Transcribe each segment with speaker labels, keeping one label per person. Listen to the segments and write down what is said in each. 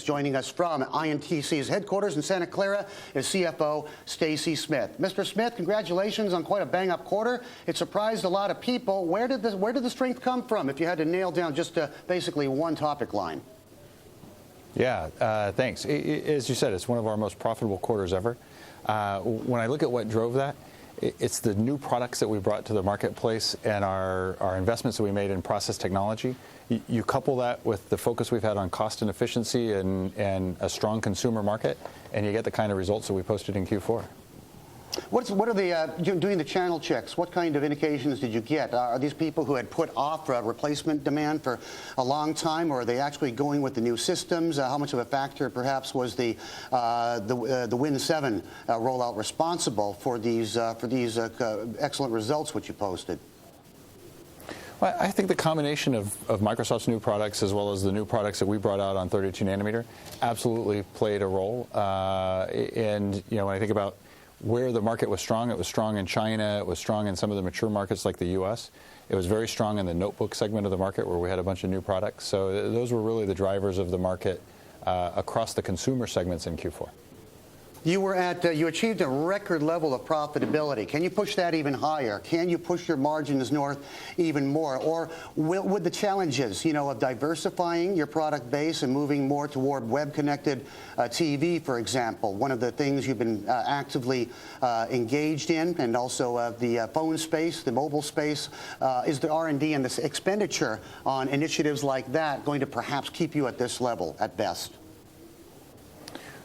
Speaker 1: minutes. Joining us from INTC's headquarters in Santa Clara is CFO Stacy Smith. Mr. Smith, congratulations on quite a bang-up quarter. It surprised a lot of people. Where did the strength come from, if you had to nail down just basically one topic line?
Speaker 2: Yeah, thanks. As you said, it's one of our most profitable quarters ever. When I look at what drove that, it's the new products that we brought to the marketplace and our investments that we made in process technology. You couple that with the focus we've had on cost and efficiency and a strong consumer market, and you get the kind of results that we posted in Q4.
Speaker 1: What are the doing the channel checks? What kind of indications did you get? Are these people who had put off replacement demand for a long time, or are they actually going with the new systems? How much of a factor, perhaps, was the Win 7 rollout responsible for these excellent results which you posted?
Speaker 2: Well, I think the combination of Microsoft's new products as well as the new products that we brought out on 32 nanometer absolutely played a role. And when I think about where the market was strong, it was strong in China, it was strong in some of the mature markets like the US. It was very strong in the notebook segment of the market where we had a bunch of new products. So those were really the drivers of the market across the consumer segments in Q4.
Speaker 1: You achieved a record level of profitability. Can you push that even higher? Can you push your margins north even more? Or would the challenges, of diversifying your product base and moving more toward web-connected TV, for example, one of the things you've been actively engaged in, and also the phone space, the mobile space, is the R&D and the expenditure on initiatives like that going to perhaps keep you at this level at best?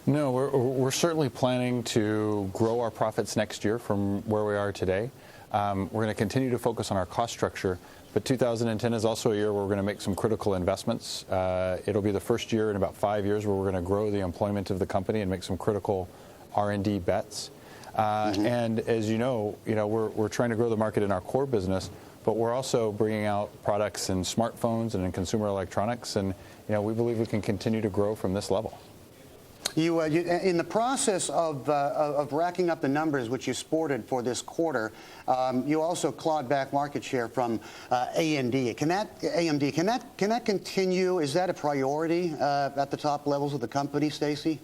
Speaker 2: No, we're certainly planning to grow our profits next year from where we are today. We're going to continue to focus on our cost structure, but 2010 is also a year where we're going to make some critical investments. It'll be the first year in about 5 years where we're going to grow the employment of the company and make some critical R&D bets. And as you know, we're trying to grow the market in our core business, but we're also bringing out products in smartphones and in consumer electronics, and we believe we can continue to grow from this level.
Speaker 1: You, in the process of racking up the numbers which you sported for this quarter, you also clawed back market share from AMD. Can that continue? Is that a priority at the top levels of the company, Stacy?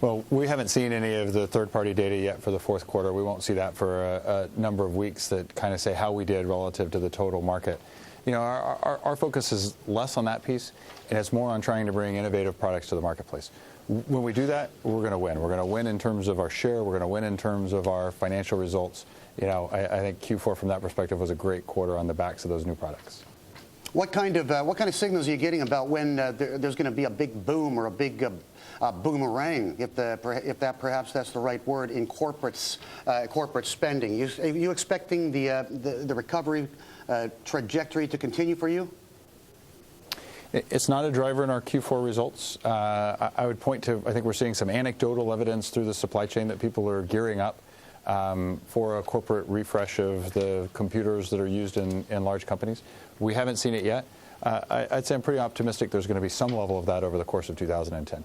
Speaker 2: Well, we haven't seen any of the third-party data yet for the fourth quarter. We won't see that for a number of weeks that kind of say how we did relative to the total market. Our focus is less on that piece, and it's more on trying to bring innovative products to the marketplace. When we do that, we're going to win. We're going to win in terms of our share. We're going to win in terms of our financial results. I think Q4 from that perspective was a great quarter on the backs of those new products.
Speaker 1: What kind of signals are you getting about when there's going to be a big boom or a big boomerang, if perhaps that's the right word, in corporate spending? Are you expecting the recovery trajectory to continue for you?
Speaker 2: It's not a driver in our Q4 results. I would point to, I think we're seeing some anecdotal evidence through the supply chain that people are gearing up for a corporate refresh of the computers that are used in large companies. We haven't seen it yet. I'd say I'm pretty optimistic there's going to be some level of that over the course of 2010.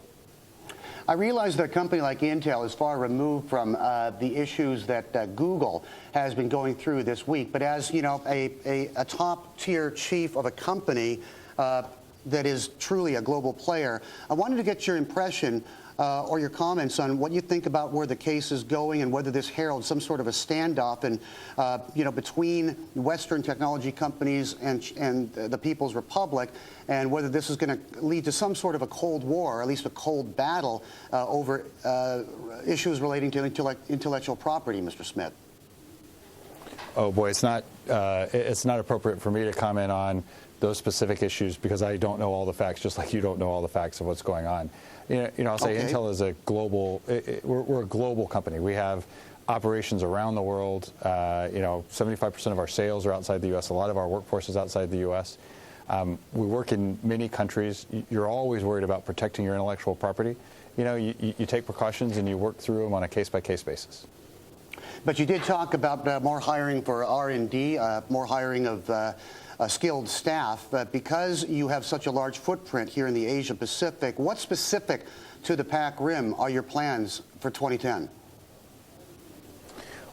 Speaker 1: I realize that a company like Intel is far removed from the issues that Google has been going through this week. But as a top-tier chief of a company that is truly a global player, I wanted to get your impression or your comments on what you think about where the case is going and whether this heralds some sort of a standoff between Western technology companies and the People's Republic, and whether this is going to lead to some sort of a Cold War, or at least a cold battle over issues relating to intellectual property, Mr. Smith.
Speaker 2: Oh boy, it's not appropriate for me to comment on those specific issues because I don't know all the facts, just like you don't know all the facts of what's going on. I'll say okay. Intel is a global. We're a global company. We have operations around the world. 75% of our sales are outside the U.S. A lot of our workforce is outside the U.S. We work in many countries. You're always worried about protecting your intellectual property. You take precautions and you work through them on a case-by-case basis.
Speaker 1: But you did talk about more hiring for R&D, more hiring of skilled staff. But because you have such a large footprint here in the Asia Pacific, what specific to the Pac Rim are your plans for 2010?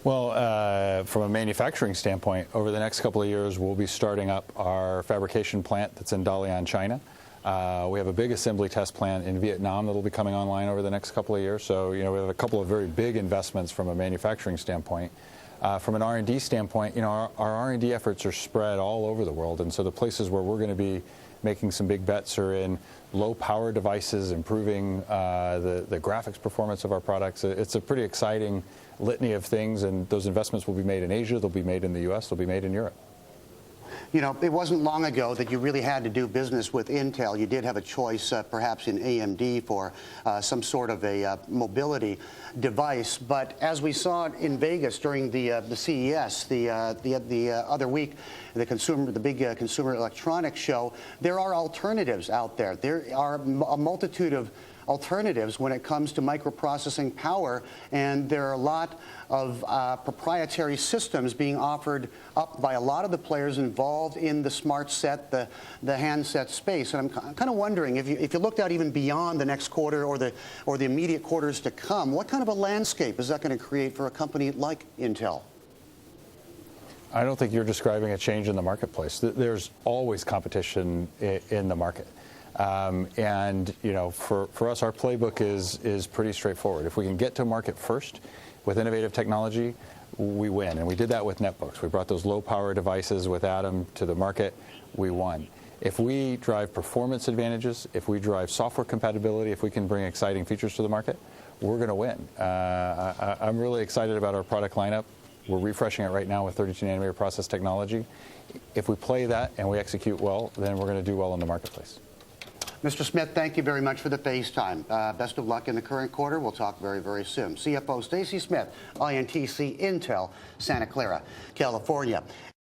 Speaker 2: Well, from a manufacturing standpoint, over the next couple of years, we'll be starting up our fabrication plant that's in Dalian, China. We have a big assembly test plant in Vietnam that will be coming online over the next couple of years. So, we have a couple of very big investments from a manufacturing standpoint. From an R&D standpoint, our R&D efforts are spread all over the world, and so the places where we're going to be making some big bets are in low power devices, improving the graphics performance of our products. It's a pretty exciting litany of things, and those investments will be made in Asia, they'll be made in the U.S., they'll be made in Europe.
Speaker 1: It wasn't long ago that you really had to do business with Intel. You did have a choice, perhaps in AMD, for some sort of a mobility device. But as we saw in Vegas during the CES the other week, the big consumer electronics show, there are alternatives out there. There are a multitude of alternatives when it comes to microprocessing power, and there are a lot of proprietary systems being offered up by a lot of the players involved in the smart set, the handset space. And I'm kind of wondering, if you looked out even beyond the next quarter or the immediate quarters to come, what kind of a landscape is that going to create for a company like Intel?
Speaker 2: I don't think you're describing a change in the marketplace. There's always competition in the market. And for us, our playbook is pretty straightforward. If we can get to market first with innovative technology, we win. And we did that with netbooks. We brought those low power devices with Atom to the market. We won. If we drive performance advantages, if we drive software compatibility, if we can bring exciting features to the market, we're going to win. I'm really excited about our product lineup. We're refreshing it right now with 32-nanometer process technology. If we play that and we execute well, then we're going to do well in the marketplace.
Speaker 1: Mr. Smith, thank you very much for the FaceTime. Best of luck in the current quarter. We'll talk very, very soon. CFO Stacy Smith, INTC Intel, Santa Clara, California.